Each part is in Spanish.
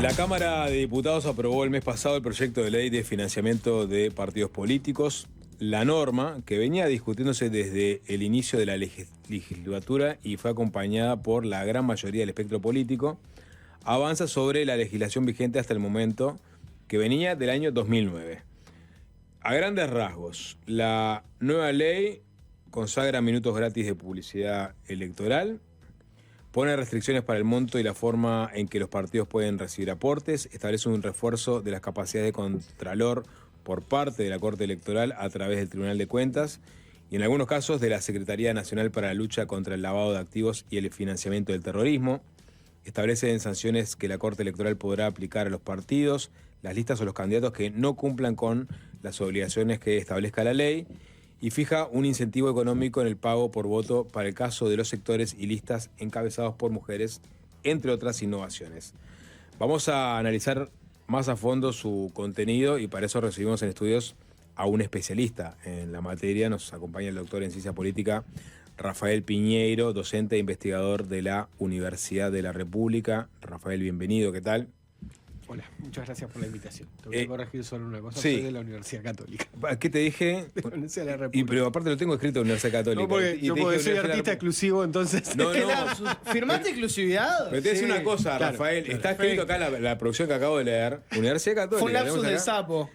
La Cámara de Diputados aprobó el mes pasado el proyecto de ley de financiamiento de partidos políticos. La norma, que venía discutiéndose desde el inicio de la legislatura y fue acompañada por la gran mayoría del espectro político, avanza sobre la legislación vigente hasta el momento, que venía del año 2009. A grandes rasgos, la nueva ley consagra minutos gratis de publicidad electoral, pone restricciones para el monto y la forma en que los partidos pueden recibir aportes, establece un refuerzo de las capacidades de contralor por parte de la Corte Electoral a través del Tribunal de Cuentas y en algunos casos de la Secretaría Nacional para la Lucha contra el Lavado de Activos y el Financiamiento del Terrorismo. Establece sanciones que la Corte Electoral podrá aplicar a los partidos, las listas o los candidatos que no cumplan con las obligaciones que establezca la ley y fija un incentivo económico en el pago por voto para el caso de los sectores y listas encabezados por mujeres, entre otras innovaciones. Vamos a analizar más a fondo su contenido y para eso recibimos en estudios a un especialista en la materia. Nos acompaña el doctor en Ciencia Política Rafael Piñeiro, docente e investigador de la Universidad de la República. Rafael, bienvenido, ¿qué tal? Hola, muchas gracias por la invitación. Te voy a corregir solo una cosa, sí. Soy de la Universidad Católica. ¿Qué te dije? De la Universidad de la República. Pero aparte lo tengo escrito Universidad Católica. No, porque yo soy artista exclusivo, entonces... No. ¿Firmaste exclusividad? Pero te voy a decir una cosa, claro, Rafael. claro. Está escrito acá la producción que acabo de leer. Universidad Católica. Fue un lapsus ¿tenemos del acá? sapo.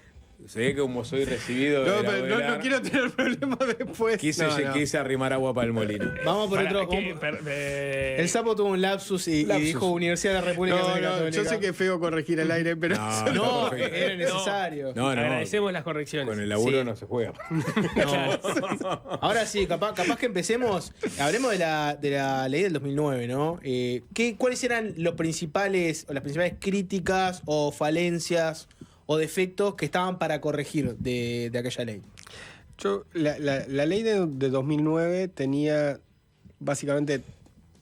Se ve que como soy recibido de la UDELAR, No quiero tener problemas después. quise arrimar agua para el molino. Vamos por otro. El sapo tuvo un lapsus y dijo Universidad de la República Católica. Yo sé que es feo corregir al aire, pero... No, era necesario. No. Agradecemos las correcciones. Con el laburo Sí. no se juega. Ahora sí, capaz que empecemos. Hablemos de la ley del 2009, ¿no? ¿Cuáles eran las principales críticas o falencias o defectos que estaban para corregir de aquella ley? La ley de 2009 tenía básicamente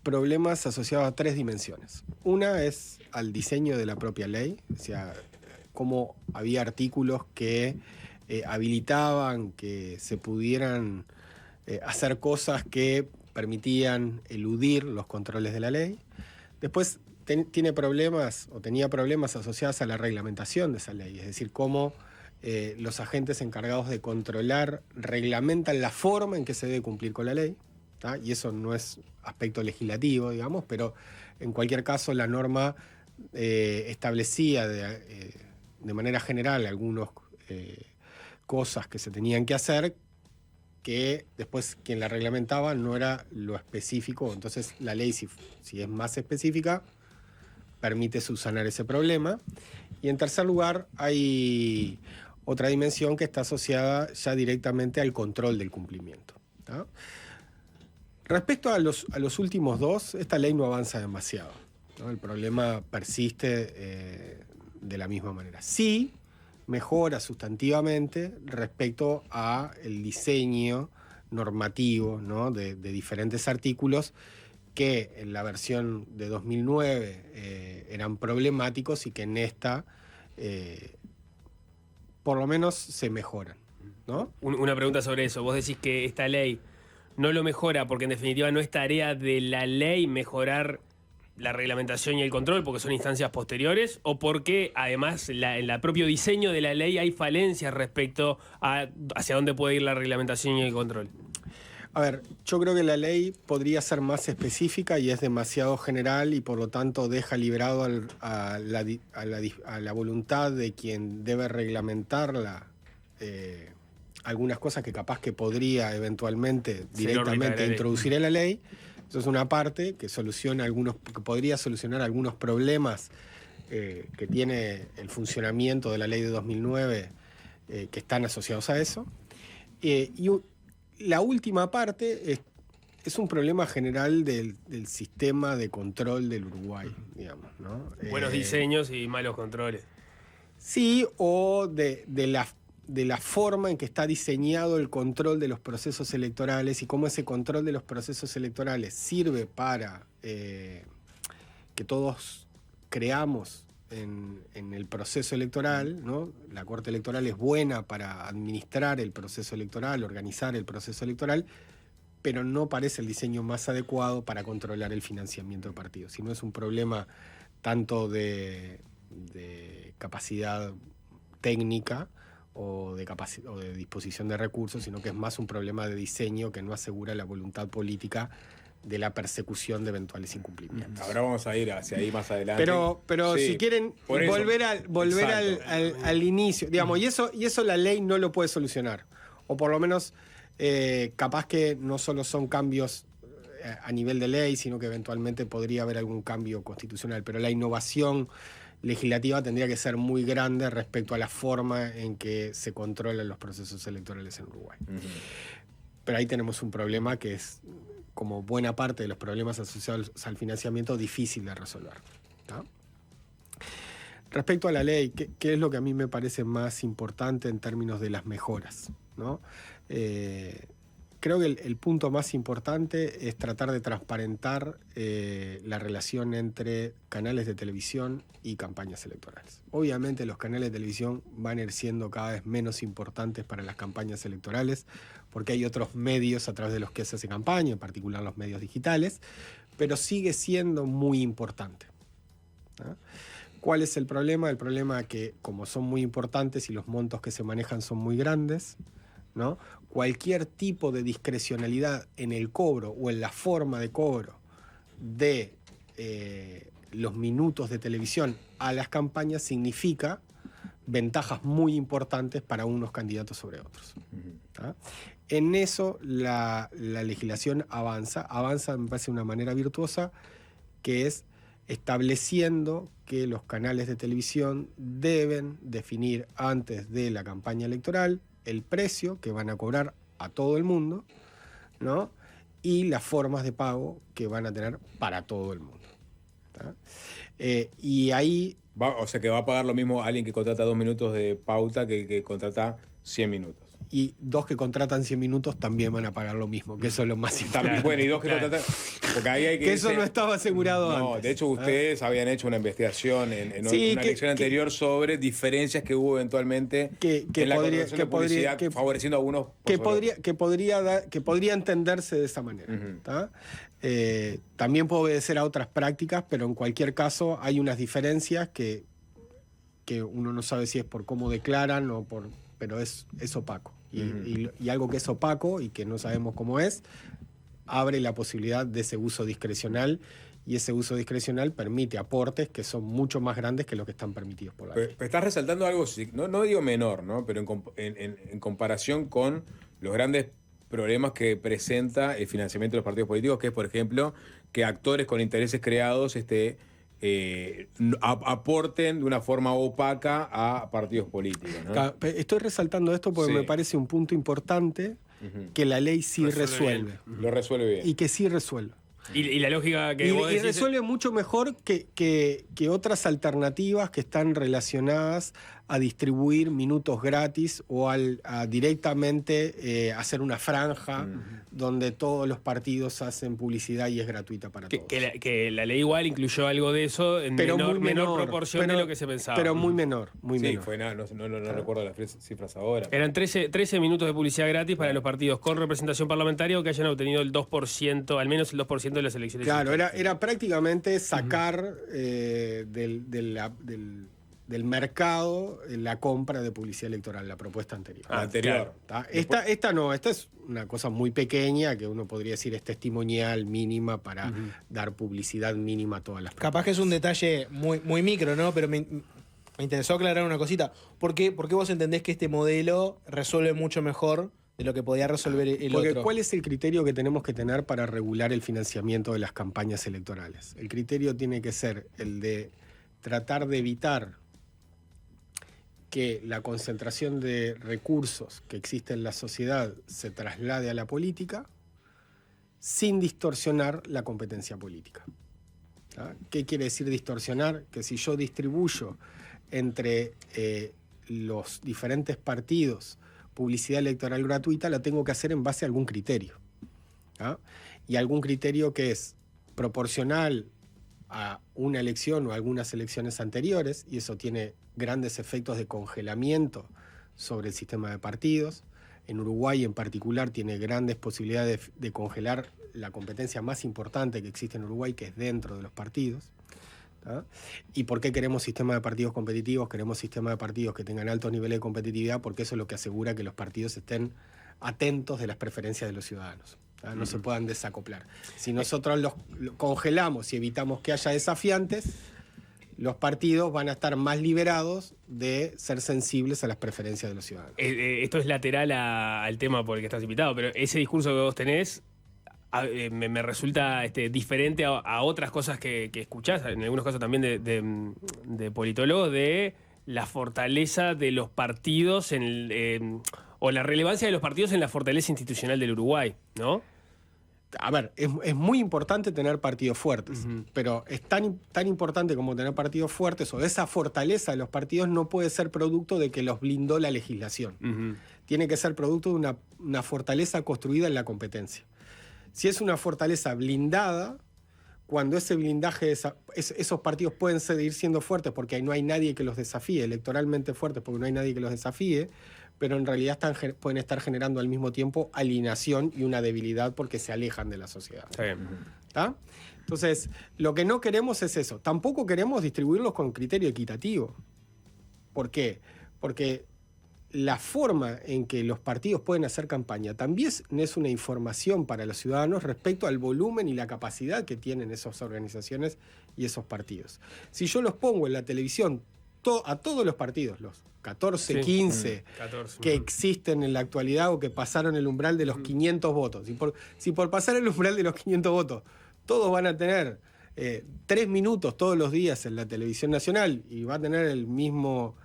problemas asociados a tres dimensiones. Una es al diseño de la propia ley, o sea, cómo había artículos que habilitaban que se pudieran hacer cosas que permitían eludir los controles de la ley. Después tenía problemas asociados a la reglamentación de esa ley, es decir, cómo los agentes encargados de controlar reglamentan la forma en que se debe cumplir con la ley, ¿tá? Y eso no es aspecto legislativo, digamos, pero en cualquier caso la norma establecía de manera general algunas cosas que se tenían que hacer que después quien la reglamentaba no era lo específico, entonces la ley si es más específica permite subsanar ese problema. Y en tercer lugar, hay otra dimensión que está asociada ya directamente al control del cumplimiento, ¿tá? Respecto a los últimos dos, esta ley no avanza demasiado, ¿no? El problema persiste de la misma manera. Sí mejora sustantivamente respecto a el diseño normativo, ¿no? de diferentes artículos que en la versión de 2009 eran problemáticos y que en esta por lo menos se mejoran, ¿no? Una pregunta sobre eso. Vos decís que esta ley no lo mejora porque en definitiva no es tarea de la ley mejorar la reglamentación y el control porque son instancias posteriores, o porque además en el propio diseño de la ley hay falencias respecto a hacia dónde puede ir la reglamentación y el control. A ver, yo creo que la ley podría ser más específica y es demasiado general y por lo tanto deja librado a la voluntad de quien debe reglamentarla algunas cosas que capaz que podría eventualmente directamente introducir en la ley. Eso es una parte que podría solucionar algunos problemas que tiene el funcionamiento de la ley de 2009 que están asociados a eso. La última parte es un problema general del sistema de control del Uruguay, digamos, ¿no? Buenos diseños y malos controles. Sí, o de la forma en que está diseñado el control de los procesos electorales y cómo ese control de los procesos electorales sirve para que todos creamos en el proceso electoral, ¿no? La Corte Electoral es buena para administrar el proceso electoral, organizar el proceso electoral, pero no parece el diseño más adecuado para controlar el financiamiento de partidos. Si no es un problema tanto de de capacidad técnica o de disposición de recursos, sino que es más un problema de diseño que no asegura la voluntad política de la persecución de eventuales incumplimientos. Ahora vamos a ir hacia ahí más adelante. Pero Sí, si quieren por eso. volver Exacto. al inicio, digamos, y eso la ley no lo puede solucionar. O por lo menos capaz que no solo son cambios a nivel de ley, sino que eventualmente podría haber algún cambio constitucional. Pero la innovación legislativa tendría que ser muy grande respecto a la forma en que se controlan los procesos electorales en Uruguay. Pero ahí tenemos un problema que es, como buena parte de los problemas asociados al financiamiento, difícil de resolver, ¿tá? Respecto a la ley, ¿qué es lo que a mí me parece más importante en términos de las mejoras, ¿no? Creo que el punto más importante es tratar de transparentar la relación entre canales de televisión y campañas electorales. Obviamente los canales de televisión van a ir siendo cada vez menos importantes para las campañas electorales porque hay otros medios a través de los que se hace campaña, en particular los medios digitales, pero sigue siendo muy importante, ¿no? ¿Cuál es el problema? El problema es que como son muy importantes y los montos que se manejan son muy grandes, ¿no? Cualquier tipo de discrecionalidad en el cobro o en la forma de cobro de los minutos de televisión a las campañas significa ventajas muy importantes para unos candidatos sobre otros, ¿tá? En eso la legislación avanza me parece de una manera virtuosa, que es estableciendo que los canales de televisión deben definir antes de la campaña electoral el precio que van a cobrar a todo el mundo, ¿no? Y las formas de pago que van a tener para todo el mundo, ¿tá? Y ahí... O sea que va a pagar lo mismo alguien que contrata 2 minutos de pauta que contrata 100 minutos. Y 2 que contratan 100 minutos también van a pagar lo mismo, que eso es lo más importante. También, bueno, y 2 que contratan... Porque ahí hay que eso no estaba asegurado antes. No, de hecho ustedes habían hecho una investigación en Sí, una elección anterior sobre diferencias que hubo eventualmente en la contratación de publicidad favoreciendo a algunos... Que podría entenderse de esa manera, ¿tá? También puede obedecer a otras prácticas, pero en cualquier caso hay unas diferencias que uno no sabe si es por cómo declaran o por... pero es opaco. Y algo que es opaco y que no sabemos cómo es, abre la posibilidad de ese uso discrecional, y ese uso discrecional permite aportes que son mucho más grandes que los que están permitidos por la ley. Pero estás resaltando algo, no digo menor, ¿no? Pero en comparación con los grandes problemas que presenta el financiamiento de los partidos políticos, que es, por ejemplo, que actores con intereses creados aporten de una forma opaca a partidos políticos, ¿no? Estoy resaltando esto porque me parece un punto importante que la ley sí resuelve. Lo resuelve bien. Y que sí resuelve. Y la lógica que vos decís... Y resuelve mucho mejor que otras alternativas que están relacionadas a distribuir minutos gratis o a directamente hacer una franja donde todos los partidos hacen publicidad y es gratuita para todos. Que la ley igual incluyó algo de eso en menor proporción de lo que se pensaba. Pero muy menor, muy menor. Fue nada, no recuerdo las cifras ahora. Eran 13 minutos de publicidad gratis para los partidos con representación parlamentaria o que hayan obtenido el 2%, al menos el 2% de las elecciones. Claro, era prácticamente sacar del mercado la compra de publicidad electoral, la propuesta anterior. Anterior. Claro. Esta es una cosa muy pequeña que uno podría decir es testimonial, mínima, para dar publicidad mínima a todas las propuestas. Capaz que es un detalle muy, muy micro, ¿no? Pero me interesó aclarar una cosita. ¿Por qué vos entendés que este modelo resuelve mucho mejor de lo que podía resolver el otro? ¿Cuál es el criterio que tenemos que tener para regular el financiamiento de las campañas electorales? El criterio tiene que ser el de tratar de evitar que la concentración de recursos que existe en la sociedad se traslade a la política sin distorsionar la competencia política. ¿Ah? ¿Qué quiere decir distorsionar? Que si yo distribuyo entre los diferentes partidos publicidad electoral gratuita, la tengo que hacer en base a algún criterio. ¿Ah? Y algún criterio que es proporcional a una elección o a algunas elecciones anteriores, y eso tiene grandes efectos de congelamiento sobre el sistema de partidos. En Uruguay en particular tiene grandes posibilidades de congelar la competencia más importante que existe en Uruguay, que es dentro de los partidos. ¿tá? ¿Y por qué queremos sistemas de partidos competitivos? Queremos sistemas de partidos que tengan altos niveles de competitividad, porque eso es lo que asegura que los partidos estén atentos de las preferencias de los ciudadanos. No se puedan desacoplar. Si nosotros los congelamos y evitamos que haya desafiantes, los partidos van a estar más liberados de ser sensibles a las preferencias de los ciudadanos. Esto es lateral al tema por el que estás invitado, pero ese discurso que vos tenés me resulta diferente a otras cosas que escuchás, en algunos casos también de politólogos, de la fortaleza de los partidos o la relevancia de los partidos en la fortaleza institucional del Uruguay, ¿no? A ver, es muy importante tener partidos fuertes, pero es tan importante como tener partidos fuertes, o esa fortaleza de los partidos no puede ser producto de que los blindó la legislación. Tiene que ser producto de una fortaleza construida en la competencia. Si es una fortaleza blindada, cuando ese blindaje, esos partidos pueden seguir siendo fuertes porque no hay nadie que los desafíe, electoralmente fuertes porque no hay nadie que los desafíe, pero en realidad pueden estar generando al mismo tiempo alienación y una debilidad porque se alejan de la sociedad. ¿Tá? Entonces, lo que no queremos es eso. Tampoco queremos distribuirlos con criterio equitativo. ¿Por qué? Porque la forma en que los partidos pueden hacer campaña también es una información para los ciudadanos respecto al volumen y la capacidad que tienen esas organizaciones y esos partidos. Si yo los pongo en la televisión a todos los partidos, los 14, 15 que existen en la actualidad o que pasaron el umbral de los 500 votos. Si por pasar el umbral de los 500 votos todos van a tener 3 minutos todos los días en la televisión nacional y va a tener el mismo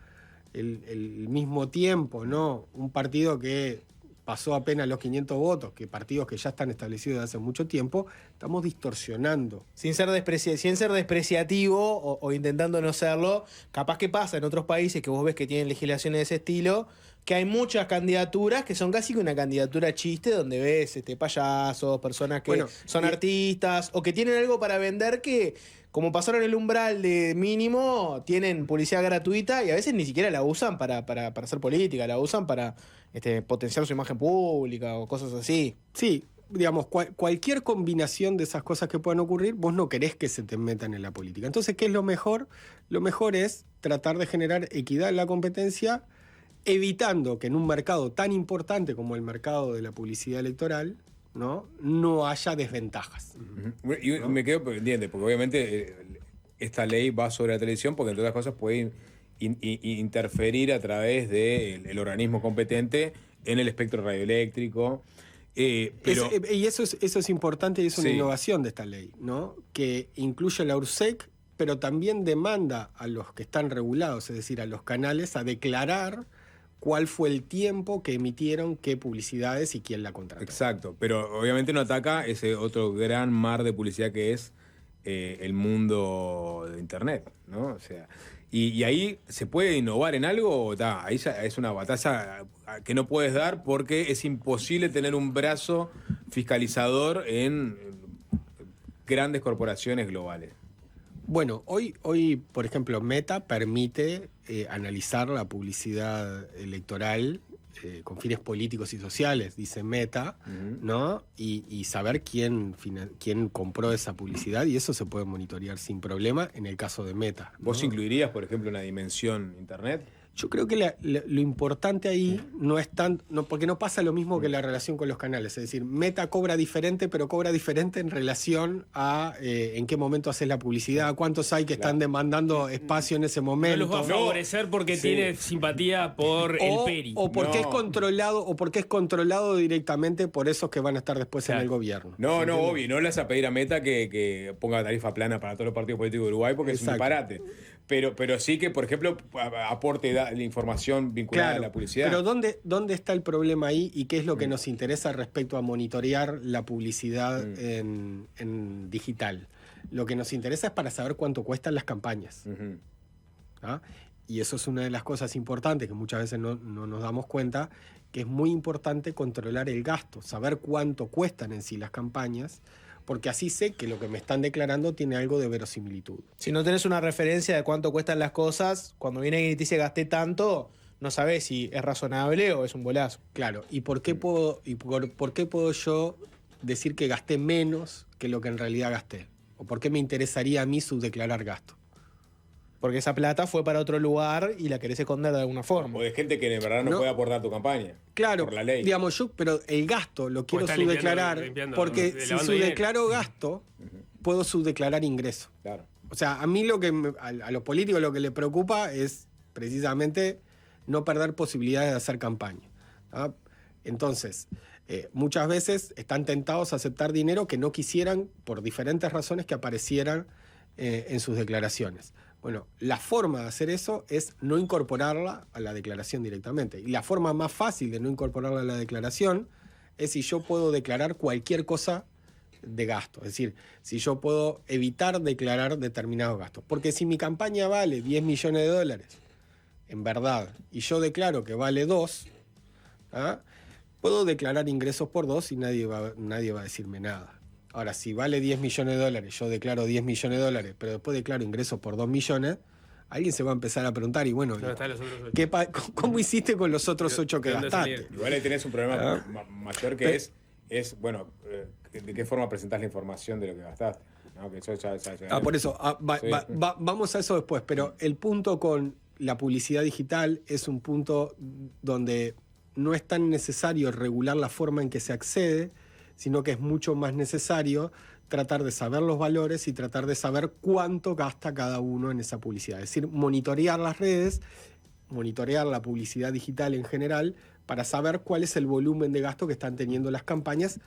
tiempo, ¿no? Un partido que pasó apenas los 500 votos, que partidos que ya están establecidos desde hace mucho tiempo, estamos distorsionando. Sin ser despreciativo o intentando no serlo, capaz que pasa en otros países que vos ves que tienen legislaciones de ese estilo, que hay muchas candidaturas que son casi que una candidatura chiste, donde ves payasos, personas que son artistas, o que tienen algo para vender que, como pasaron el umbral de mínimo, tienen publicidad gratuita y a veces ni siquiera la usan para hacer política, la usan para potenciar su imagen pública o cosas así. Sí, digamos, cualquier combinación de esas cosas que puedan ocurrir, vos no querés que se te metan en la política. Entonces, ¿qué es lo mejor? Lo mejor es tratar de generar equidad en la competencia, evitando que en un mercado tan importante como el mercado de la publicidad electoral, no haya desventajas. Y me quedo pendiente, porque obviamente esta ley va sobre la televisión, porque entre otras cosas puede interferir a través del organismo competente en el espectro radioeléctrico. Pero y eso es importante y es una innovación de esta ley, ¿no? Que incluye la URSEC, pero también demanda a los que están regulados, es decir, a los canales, a declarar cuál fue el tiempo que emitieron, qué publicidades y quién la contrató. Exacto, pero obviamente no ataca ese otro gran mar de publicidad que es el mundo de Internet, ¿no? O sea, y ahí se puede innovar en algo, o ahí ya es una batalla que no puedes dar porque es imposible tener un brazo fiscalizador en grandes corporaciones globales. Bueno, hoy, por ejemplo, Meta permite analizar la publicidad electoral con fines políticos y sociales, dice Meta, ¿no? Y saber quién compró esa publicidad, y eso se puede monitorear sin problema en el caso de Meta, ¿no? ¿Vos incluirías, por ejemplo, una dimensión Internet? Yo creo que lo importante ahí no es porque no pasa lo mismo que la relación con los canales. Es decir, Meta cobra diferente, pero cobra diferente en relación a en qué momento haces la publicidad, cuántos hay que están demandando espacio en ese momento. No los va a favorecer porque tiene simpatía por el Peri. O porque es controlado directamente por esos que van a estar después en el gobierno. No, obvio. No le vas a pedir a Meta que ponga tarifa plana para todos los partidos políticos de Uruguay porque es un disparate. Pero sí que, por ejemplo, aporte la información vinculada a la publicidad. Pero ¿dónde está el problema ahí y qué es lo que nos interesa respecto a monitorear la publicidad en digital? Lo que nos interesa es para saber cuánto cuestan las campañas. ¿Ah? Y eso es una de las cosas importantes que muchas veces no nos damos cuenta, que es muy importante controlar el gasto, saber cuánto cuestan en sí las campañas, porque así sé que lo que me están declarando tiene algo de verosimilitud. Si no tenés una referencia de cuánto cuestan las cosas, cuando viene alguien y te dice gasté tanto, no sabés si es razonable o es un bolazo. Claro, ¿y por qué puedo yo decir que gasté menos que lo que en realidad gasté? ¿O por qué me interesaría a mí subdeclarar gasto? Porque esa plata fue para otro lugar y la querés esconder de alguna forma. O de gente que de verdad no puede aportar a tu campaña. Claro, por la ley. digamos pero el gasto lo quiero está subdeclarar, limpiando, porque si lavando subdeclaro gasto, puedo subdeclarar ingreso. Claro. O sea, a mí a los políticos lo que les preocupa es precisamente no perder posibilidades de hacer campaña. ¿Ah? Entonces, muchas veces están tentados a aceptar dinero que no quisieran por diferentes razones que aparecieran en sus declaraciones. Bueno, la forma de hacer eso es no incorporarla a la declaración directamente. Y la forma más fácil de no incorporarla a la declaración es si yo puedo declarar cualquier cosa de gasto. Es decir, si yo puedo evitar declarar determinados gastos. Porque si mi campaña vale 10 millones de dólares, en verdad, y yo declaro que vale 2, ¿ah? Puedo declarar ingresos por 2 y nadie va a decirme nada. Ahora, si vale 10 millones de dólares, yo declaro 10 millones de dólares, pero después declaro ingresos por 2 millones, alguien se va a empezar a preguntar, y bueno, ¿cómo hiciste con los otros 8 que gastaste? Igual ahí tenés un problema mayor que es bueno, de qué forma presentás la información de lo que gastaste. ¿No? Que eso ya por eso, vamos a eso después, pero el punto con la publicidad digital es un punto donde no es tan necesario regular la forma en que se accede, sino que es mucho más necesario tratar de saber los valores y tratar de saber cuánto gasta cada uno en esa publicidad. Es decir, monitorear las redes, monitorear la publicidad digital en general, para saber cuál es el volumen de gasto que están teniendo las campañas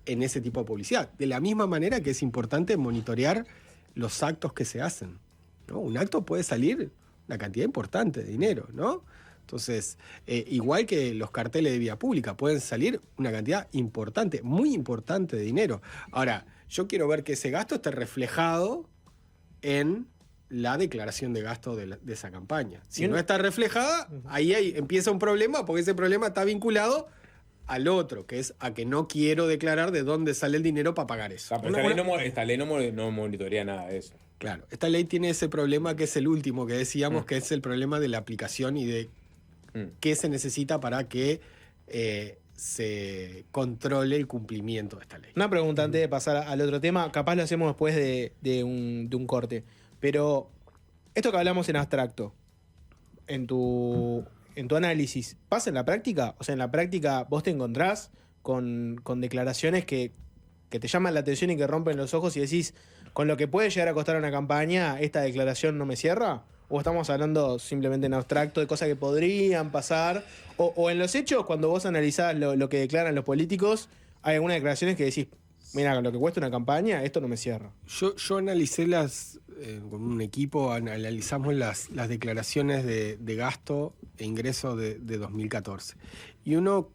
en ese tipo de publicidad. De la misma manera que es importante monitorear los actos que se hacen, ¿no? Un acto puede salir una cantidad importante de dinero, ¿no? Entonces, igual que los carteles de vía pública, pueden salir una cantidad importante, muy importante de dinero. Ahora, yo quiero ver que ese gasto esté reflejado en la declaración de gasto de esa campaña. Si no está reflejada, ahí empieza un problema, porque ese problema está vinculado al otro, que es a que no quiero declarar de dónde sale el dinero para pagar eso. Esta ley no monitorea nada de eso. Claro, esta ley tiene ese problema que es el último que decíamos, que es el problema de la aplicación y de qué se necesita para que se controle el cumplimiento de esta ley. Una pregunta antes de pasar al otro tema, capaz lo hacemos después de un corte, pero esto que hablamos en abstracto, en tu análisis, ¿pasa en la práctica? O sea, en la práctica vos te encontrás con declaraciones que te llaman la atención y que rompen los ojos y decís, con lo que puede llegar a costar una campaña, ¿esta declaración no me cierra? ¿O estamos hablando simplemente en abstracto de cosas que podrían pasar? O en los hechos, cuando vos analizás lo que declaran los políticos, hay algunas declaraciones que decís, mira, con lo que cuesta una campaña, esto no me cierra. Yo analicé con un equipo, analizamos las declaraciones de gasto e ingreso de 2014. Y uno,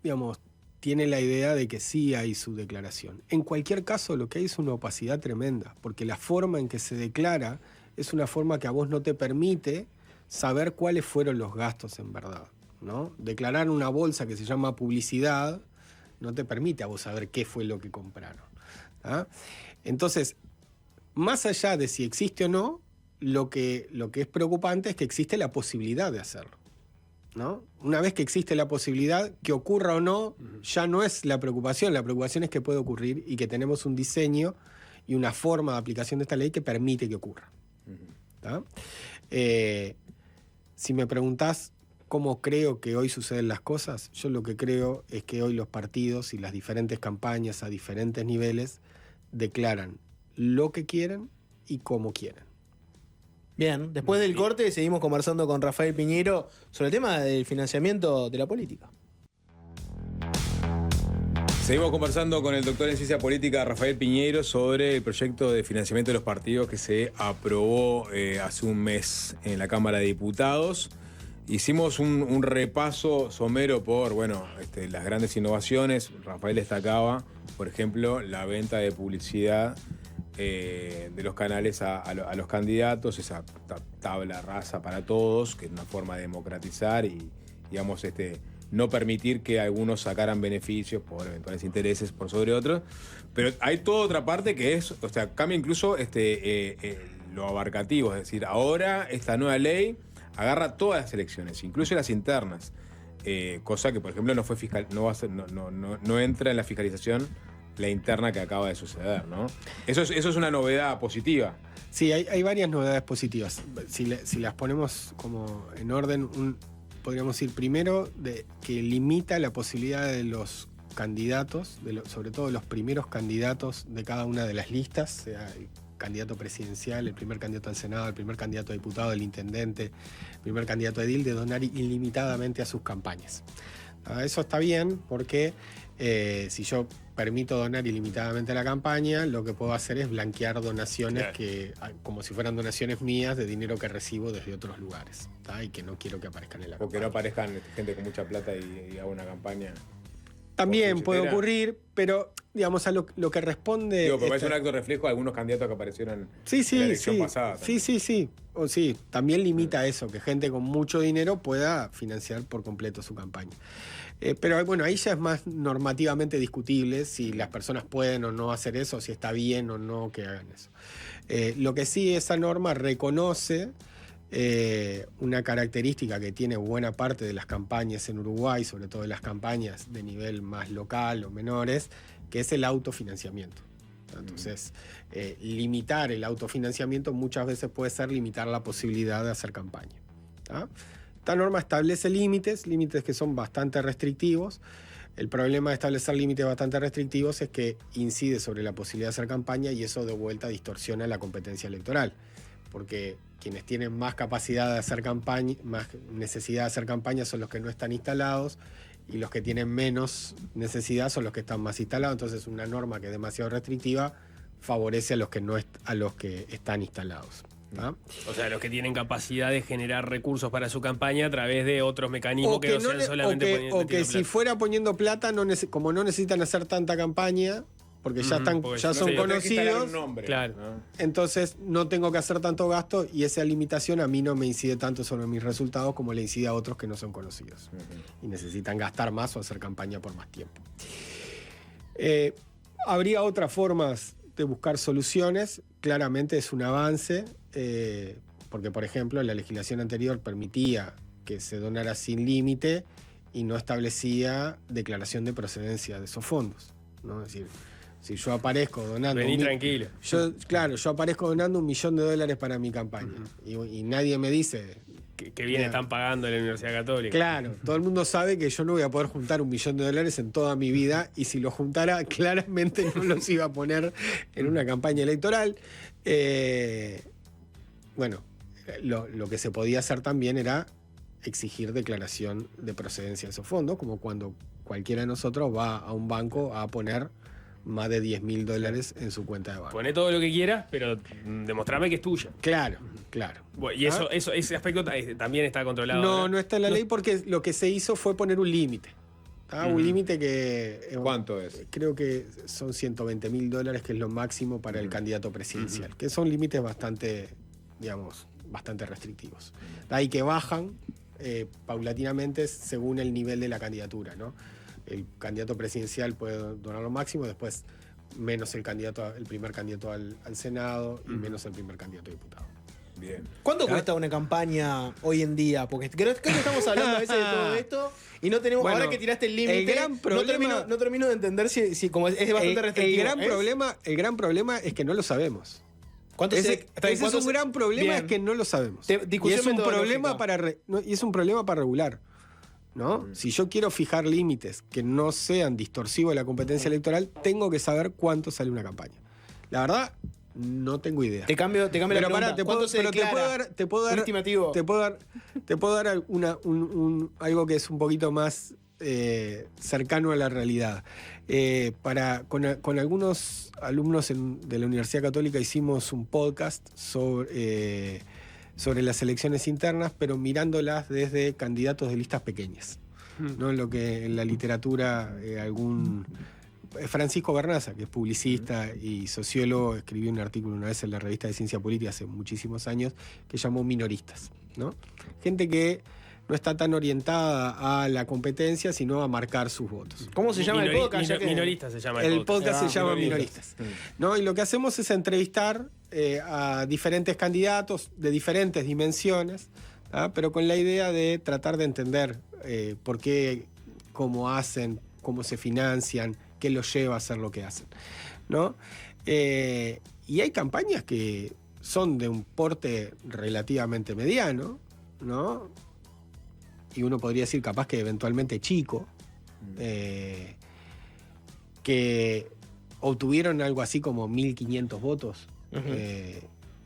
digamos, tiene la idea de que sí hay su declaración. En cualquier caso, lo que hay es una opacidad tremenda, porque la forma en que se declara es una forma que a vos no te permite saber cuáles fueron los gastos en verdad, ¿no? Declarar una bolsa que se llama publicidad no te permite a vos saber qué fue lo que compraron, ¿ah? Entonces, más allá de si existe o no, lo que es preocupante es que existe la posibilidad de hacerlo, ¿no? Una vez que existe la posibilidad, que ocurra o no, ya no es la preocupación es que puede ocurrir y que tenemos un diseño y una forma de aplicación de esta ley que permite que ocurra. ¿Tá? Si me preguntás cómo creo que hoy suceden las cosas, yo lo que creo es que hoy los partidos y las diferentes campañas a diferentes niveles declaran lo que quieren y cómo quieren. Bien, después del corte seguimos conversando con Rafael Piñeiro sobre el tema del financiamiento de la política. Seguimos conversando con el doctor en Ciencia Política Rafael Piñeiro sobre el proyecto de financiamiento de los partidos que se aprobó hace un mes en la Cámara de Diputados. Hicimos un repaso somero por las grandes innovaciones. Rafael destacaba, por ejemplo, la venta de publicidad de los canales a los candidatos, esa tabla rasa para todos, que es una forma de democratizar y, digamos, no permitir que algunos sacaran beneficios por eventuales intereses por sobre otros. Pero hay toda otra parte que es, o sea, cambia incluso lo abarcativo, es decir, ahora esta nueva ley agarra todas las elecciones, incluso las internas, cosa que, por ejemplo, no entra en la fiscalización la interna que acaba de suceder, ¿no? Eso es una novedad positiva. Sí, hay varias novedades positivas. Si las ponemos como en orden, podríamos decir primero que limita la posibilidad de los candidatos, sobre todo los primeros candidatos de cada una de las listas, sea el candidato presidencial, el primer candidato al Senado, el primer candidato a diputado, el intendente, el primer candidato a edil, de donar ilimitadamente a sus campañas. Eso está bien porque si yo permito donar ilimitadamente a la campaña, lo que puedo hacer es blanquear donaciones como si fueran donaciones mías de dinero que recibo desde otros lugares, y que no quiero que aparezcan en la campaña. O que no aparezcan gente con mucha plata y haga una campaña. También puede ocurrir, pero digamos a lo que responde... Digo, pero es un acto reflejo de algunos candidatos que aparecieron en la elección pasada. Sí, también limita eso, que gente con mucho dinero pueda financiar por completo su campaña. Pero bueno, ahí ya es más normativamente discutible si las personas pueden o no hacer eso, si está bien o no que hagan eso. Lo que sí, esa norma reconoce una característica que tiene buena parte de las campañas en Uruguay, sobre todo de las campañas de nivel más local o menores, que es el autofinanciamiento. Entonces, limitar el autofinanciamiento muchas veces puede ser limitar la posibilidad de hacer campaña. Esta norma establece límites que son bastante restrictivos. El problema de establecer límites bastante restrictivos es que incide sobre la posibilidad de hacer campaña y eso de vuelta distorsiona la competencia electoral. Porque quienes tienen más capacidad de hacer campaña, más necesidad de hacer campaña son los que no están instalados y los que tienen menos necesidad son los que están más instalados. Entonces una norma que es demasiado restrictiva favorece a los que están instalados. O sea, los que tienen capacidad de generar recursos para su campaña a través de otros mecanismos que no sean solamente poniendo o que plata. si fuera poniendo plata, como no necesitan hacer tanta campaña, porque ya son conocidos, claro. ¿no? Entonces no tengo que hacer tanto gasto y esa limitación a mí no me incide tanto sobre mis resultados como le incide a otros que no son conocidos y necesitan gastar más o hacer campaña por más tiempo. Habría otras formas de buscar soluciones, claramente es un avance, porque por ejemplo la legislación anterior permitía que se donara sin límite y no establecía declaración de procedencia de esos fondos, ¿no? Es decir, si yo aparezco donando... Vení tranquilo. Yo aparezco donando $1 millón para mi campaña y nadie me dice... Que bien están pagando en la Universidad Católica. Claro, todo el mundo sabe que yo no voy a poder juntar $1 millón en toda mi vida y si lo juntara claramente no los iba a poner en una campaña electoral. Bueno, lo que se podía hacer también era exigir declaración de procedencia de esos fondos, como cuando cualquiera de nosotros va a un banco a poner más de $10.000 en su cuenta de banco. Poné todo lo que quieras, pero demostrame que es tuya. Claro. Bueno, y ese aspecto también está controlado. No está en la ley porque lo que se hizo fue poner un límite. Un límite que... ¿Cuánto es? Creo que son $120.000, que es lo máximo para el candidato presidencial, que son límites bastante restrictivos. Ahí que bajan paulatinamente según el nivel de la candidatura, ¿no? El candidato presidencial puede donar lo máximo, después menos el primer candidato al Senado y menos el primer candidato a diputado. Bien. ¿Cuánto cuesta una campaña hoy en día? Porque creo que estamos hablando a veces de todo esto y no tenemos. Bueno, ahora que tiraste el límite, el gran problema- no termino de entender si como es bastante restrictivo. El gran problema es que no lo sabemos. ¿Cuánto Ese es un gran problema, Bien. es que no lo sabemos. Discusión Y es un metodológica. problema y es un problema para regular. ¿No? Si yo quiero fijar límites que no sean distorsivos de la competencia electoral, tengo que saber cuánto sale una campaña. La verdad, no tengo idea. Te cambio la pregunta. Pará, ¿Cuánto se declara? te puedo dar Un estimativo. Te puedo dar algo que es un poquito más cercano a la realidad. Con algunos alumnos de la Universidad Católica hicimos un podcast sobre las elecciones internas, pero mirándolas desde candidatos de listas pequeñas. ¿No? Lo que en la literatura Francisco Bernaza, que es publicista y sociólogo, escribió un artículo una vez en la revista de Ciencia Política hace muchísimos años que llamó minoristas, ¿no? Gente que no está tan orientada a la competencia, sino a marcar sus votos. ¿Cómo se llama el podcast? Minorista se llama El podcast se llama Minoristas. Minoristas. ¿No? Y lo que hacemos es entrevistar a diferentes candidatos de diferentes dimensiones, pero con la idea de tratar de entender por qué, cómo hacen, cómo se financian, qué los lleva a hacer lo que hacen, ¿no? Y hay campañas que son de un porte relativamente mediano, ¿no? Y uno podría decir capaz que eventualmente chico, que obtuvieron algo así como 1.500 votos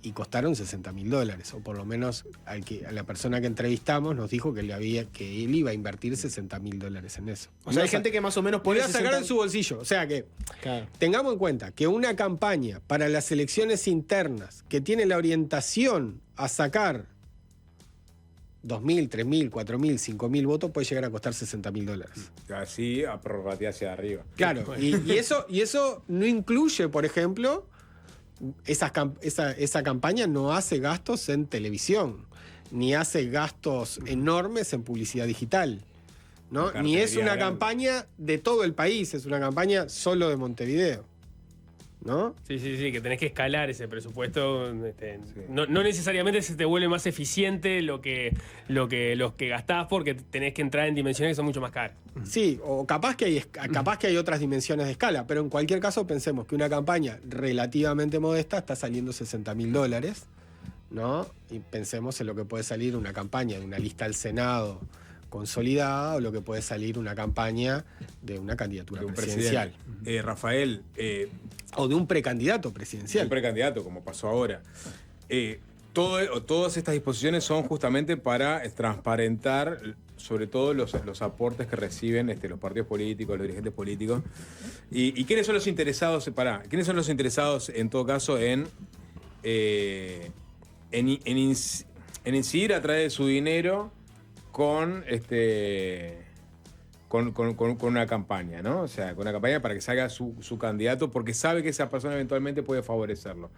y costaron $60.000, o por lo menos a la persona que entrevistamos nos dijo que él iba a invertir $60.000 en eso. O sea, hay gente que más o menos podría pone sacar 60. en su bolsillo. O sea que Claro. tengamos en cuenta que una campaña para las elecciones internas que tiene la orientación a sacar 2.000, 3.000, 4.000, 5.000 votos puede llegar a costar $60.000. Así, a prorratear hacia arriba. Claro, y eso no incluye, por ejemplo, esa campaña no hace gastos en televisión, ni hace gastos enormes en publicidad digital, ¿no? Ni es una campaña de todo el país, es una campaña solo de Montevideo, ¿no? Sí, que tenés que escalar ese presupuesto. No necesariamente se te vuelve más eficiente los que gastás porque tenés que entrar en dimensiones que son mucho más caras. Sí, o capaz que hay otras dimensiones de escala, pero en cualquier caso pensemos que una campaña relativamente modesta está saliendo $60.000, ¿no? Y pensemos en lo que puede salir una campaña de una lista al Senado consolidada o lo que puede salir una campaña de una candidatura De un presidencial. Rafael, O de un precandidato presidencial. un precandidato, como pasó ahora. Todas estas disposiciones son justamente para transparentar sobre todo los aportes que reciben los partidos políticos, los dirigentes políticos. ¿Y quiénes son los interesados? ¿Quiénes son los interesados, en todo caso, en incidir a través de su dinero con una campaña, ¿no? O sea, con una campaña para que salga su candidato, porque sabe que esa persona eventualmente puede favorecerlo.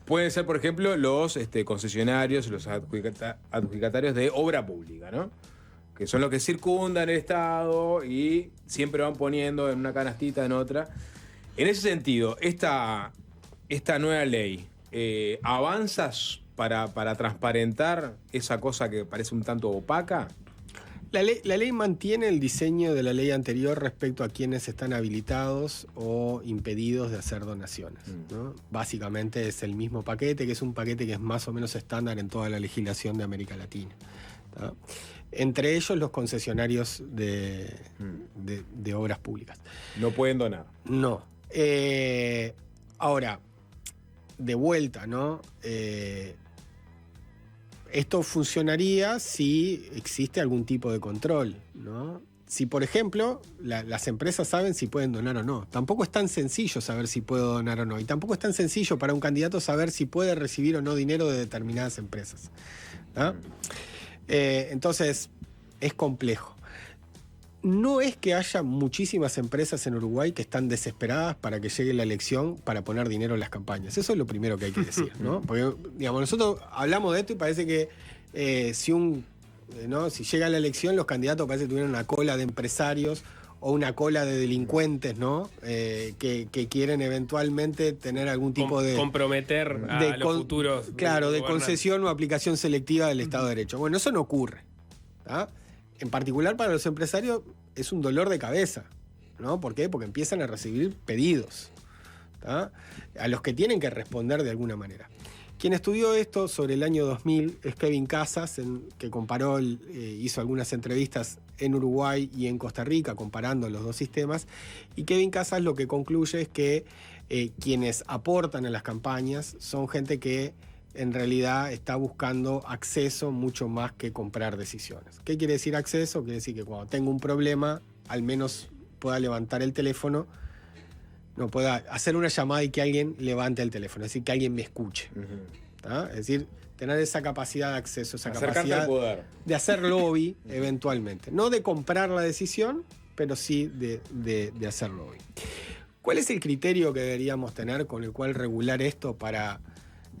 Pueden ser, por ejemplo, los concesionarios, los adjudicatarios de obra pública, ¿no? Que son los que circundan el Estado y siempre van poniendo en una canastita, en otra. En ese sentido, esta nueva ley avanza para transparentar esa cosa que parece un tanto opaca. La ley mantiene el diseño de la ley anterior respecto a quienes están habilitados o impedidos de hacer donaciones, ¿no? Básicamente es el mismo paquete, que es un paquete que es más o menos estándar en toda la legislación de América Latina, ¿tá? Entre ellos los concesionarios de obras públicas. No pueden donar. No. Ahora, de vuelta, ¿no? Esto funcionaría si existe algún tipo de control, ¿no? Si, por ejemplo, las empresas saben si pueden donar o no. Tampoco es tan sencillo saber si puedo donar o no. Y tampoco es tan sencillo para un candidato saber si puede recibir o no dinero de determinadas empresas, ¿no? Entonces, es complejo. No es que haya muchísimas empresas en Uruguay que están desesperadas para que llegue la elección para poner dinero en las campañas. Eso es lo primero que hay que decir, ¿no? Porque, digamos, nosotros hablamos de esto y parece que si llega la elección, los candidatos parece que tuvieran una cola de empresarios o una cola de delincuentes, ¿no? Que quieren eventualmente tener algún tipo de... comprometer a los futuros. Claro, de gobernantes. concesión o aplicación selectiva del Estado de Derecho. Bueno, eso no ocurre, ¿tá? En particular para los empresarios es un dolor de cabeza, ¿no? ¿Por qué? Porque empiezan a recibir pedidos, ¿tá? A los que tienen que responder de alguna manera. Quien estudió esto sobre el año 2000 es Kevin Casas, que comparó, hizo algunas entrevistas en Uruguay y en Costa Rica comparando los dos sistemas, y Kevin Casas lo que concluye es que quienes aportan a las campañas son gente que en realidad está buscando acceso mucho más que comprar decisiones. ¿Qué quiere decir acceso? Quiere decir que cuando tengo un problema, al menos pueda levantar el teléfono, no pueda hacer una llamada y que alguien levante el teléfono, es decir, que alguien me escuche. ¿Tá? Es decir, tener esa capacidad de acceso, esa Acercarte capacidad al poder. de hacer lobby eventualmente. No de comprar la decisión, pero sí de hacer lobby. ¿Cuál es el criterio que deberíamos tener con el cual regular esto para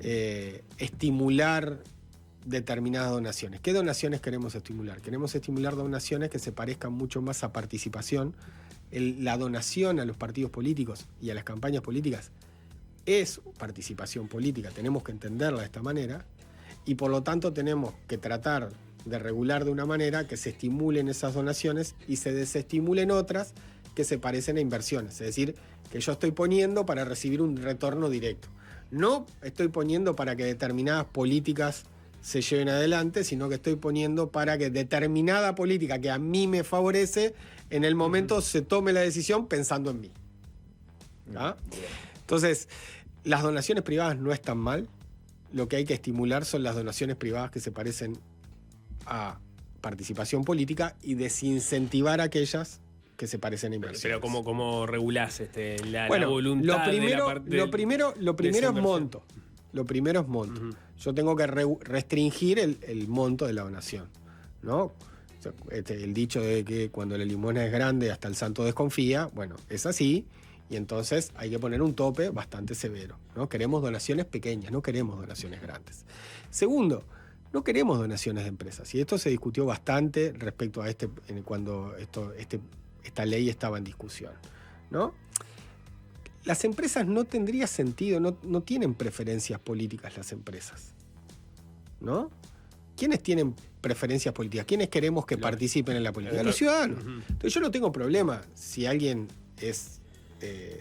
estimular determinadas donaciones? ¿Qué donaciones queremos estimular? Queremos estimular donaciones que se parezcan mucho más a participación. La donación a los partidos políticos y a las campañas políticas es participación política, tenemos que entenderla de esta manera, y por lo tanto tenemos que tratar de regular de una manera que se estimulen esas donaciones y se desestimulen otras que se parecen a inversiones. Es decir, que yo estoy poniendo para recibir un retorno directo. No estoy poniendo para que determinadas políticas se lleven adelante, sino que estoy poniendo para que determinada política que a mí me favorece, en el momento se tome la decisión pensando en mí. ¿Ah? Entonces, las donaciones privadas no están mal. Lo que hay que estimular son las donaciones privadas que se parecen a participación política y desincentivar aquellas que se parecen a inversiones. Pero ¿cómo regulás la Bueno, voluntad de la parte lo primero es monto. Lo primero es monto. Yo tengo que restringir el monto de la donación, ¿no? O sea, el dicho de que cuando la limosna es grande hasta el santo desconfía, bueno, es así, y entonces hay que poner un tope bastante severo, ¿no? Queremos donaciones pequeñas, no queremos donaciones grandes. Segundo, no queremos donaciones de empresas, y esto se discutió bastante respecto a cuando esta ley estaba en discusión, ¿no? Las empresas no tendría sentido, no tienen preferencias políticas las empresas, ¿no? ¿Quiénes tienen preferencias políticas? ¿Quiénes queremos que participen en la política? Los ciudadanos. Entonces yo no tengo problema si alguien es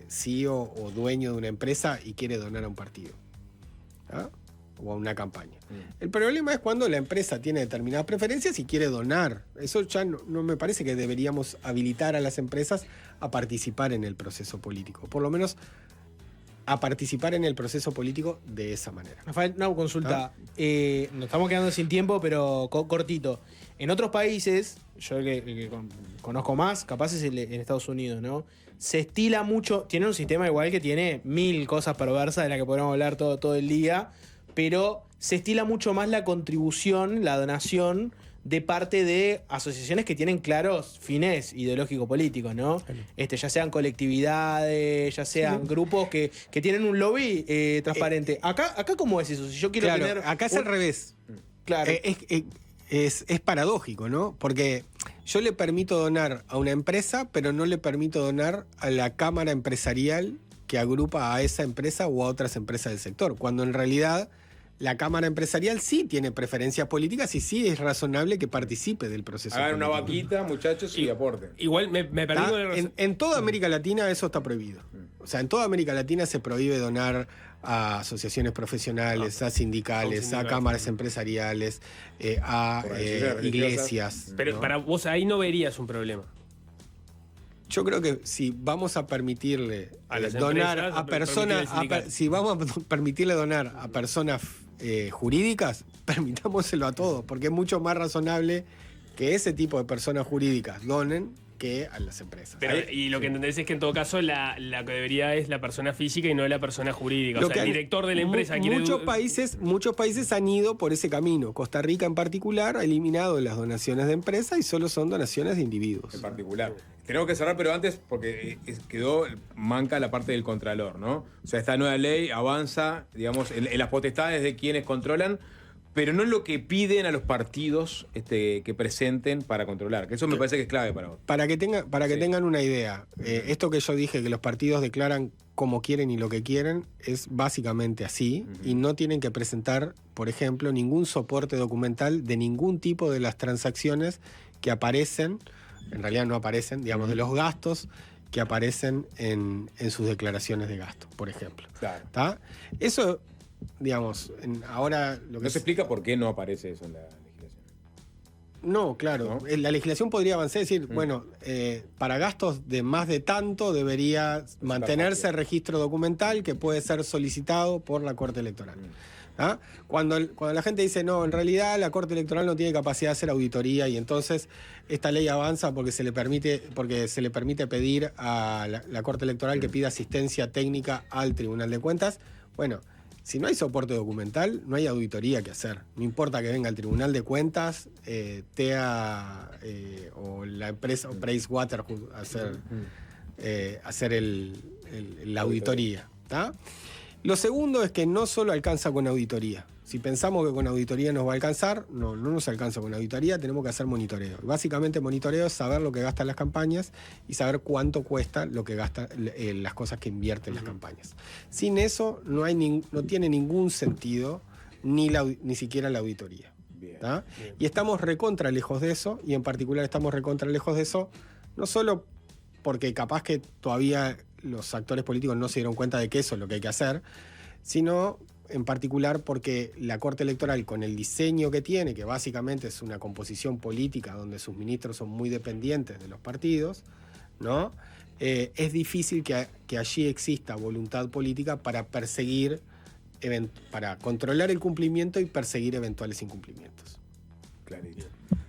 CEO o dueño de una empresa y quiere donar a un partido, ¿ah? O a una campaña. El problema es cuando la empresa tiene determinadas preferencias y quiere donar. Eso ya no me parece que deberíamos habilitar a las empresas a participar en el proceso político. Por lo menos a participar en el proceso político de esa manera. Rafael, una consulta. Nos estamos quedando sin tiempo, pero cortito. En otros países, yo que conozco más, capaz es en Estados Unidos, ¿no? Se estila mucho, tiene un sistema igual que tiene 1000 cosas perversas de las que podemos hablar todo el día, pero se estila mucho más la contribución, la donación de parte de asociaciones que tienen claros fines ideológico-políticos, ¿no? Ya sean colectividades, ya sean grupos que tienen un lobby transparente. Acá ¿cómo es eso? Si yo quiero tener... Acá es al revés. Claro. Es paradójico, ¿no? Porque yo le permito donar a una empresa, pero no le permito donar a la cámara empresarial que agrupa a esa empresa o a otras empresas del sector, cuando en realidad la Cámara Empresarial sí tiene preferencias políticas y sí es razonable que participe del proceso Hagan político. una vaquita, muchachos, y aporten. Igual me perdí En toda América Latina eso está prohibido. O sea, en toda América Latina se prohíbe donar a asociaciones profesionales, a sindicales, a cámaras empresariales, a iglesias. Pero ¿no? para vos ahí no verías un problema. Yo creo que si vamos a permitirle A las donar empresas, a personas, permitirle sindical. si vamos a permitirle donar a personas jurídicas, permitámoselo a todos, porque es mucho más razonable que ese tipo de personas jurídicas donen que a las empresas. Pero, y lo que entendés es que en todo caso la que debería es la persona física y no la persona jurídica. O sea, el director de la empresa quiere... Muchos países han ido por ese camino. Costa Rica en particular ha eliminado las donaciones de empresas y solo son donaciones de individuos. En particular. Tenemos que cerrar, pero antes, porque quedó manca la parte del contralor, ¿no? O sea, esta nueva ley avanza, digamos, en las potestades de quienes controlan, pero no en lo que piden a los partidos que presenten para controlar, que eso me parece que es clave para vos. Para que tengan una idea, esto que yo dije, que los partidos declaran como quieren y lo que quieren, es básicamente así, y no tienen que presentar, por ejemplo, ningún soporte documental de ningún tipo de las transacciones que aparecen, en realidad no aparecen, digamos, de los gastos que aparecen en sus declaraciones de gasto, por ejemplo. Claro. ¿Tá? Eso, digamos, ahora... Lo que ¿No se explica por qué no aparece eso en la legislación? No, claro. ¿No? La legislación podría avanzar y decir, bueno, para gastos de más de tanto debería mantenerse registro documental que puede ser solicitado por la Corte Electoral. ¿Ah? Cuando la gente dice, no, en realidad la Corte Electoral no tiene capacidad de hacer auditoría y entonces esta ley avanza porque se le permite pedir a la Corte Electoral que pida asistencia técnica al Tribunal de Cuentas. Bueno, si no hay soporte documental, no hay auditoría que hacer. No importa que venga el Tribunal de Cuentas, TEA o la empresa o Pricewaterhouse a hacer la auditoría. ¿Tá? Lo segundo es que no solo alcanza con auditoría. Si pensamos que con auditoría nos va a alcanzar, no nos alcanza con auditoría, tenemos que hacer monitoreo. Básicamente monitoreo es saber lo que gastan las campañas y saber cuánto cuesta lo que gastan las cosas que invierten las campañas. Sin eso no tiene ningún sentido ni siquiera la auditoría. Bien. Y estamos recontra lejos de eso, y en particular estamos recontra lejos de eso, no solo porque capaz que todavía los actores políticos no se dieron cuenta de que eso es lo que hay que hacer, sino en particular porque la Corte Electoral, con el diseño que tiene, que básicamente es una composición política donde sus ministros son muy dependientes de los partidos, ¿no? Es difícil que allí exista voluntad política para perseguir, para controlar el cumplimiento y perseguir eventuales incumplimientos. Clarito.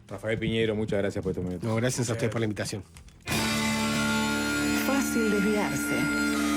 Rafael Piñero, muchas gracias por estos minutos. No, gracias a ustedes por la invitación. Fácil desviarse.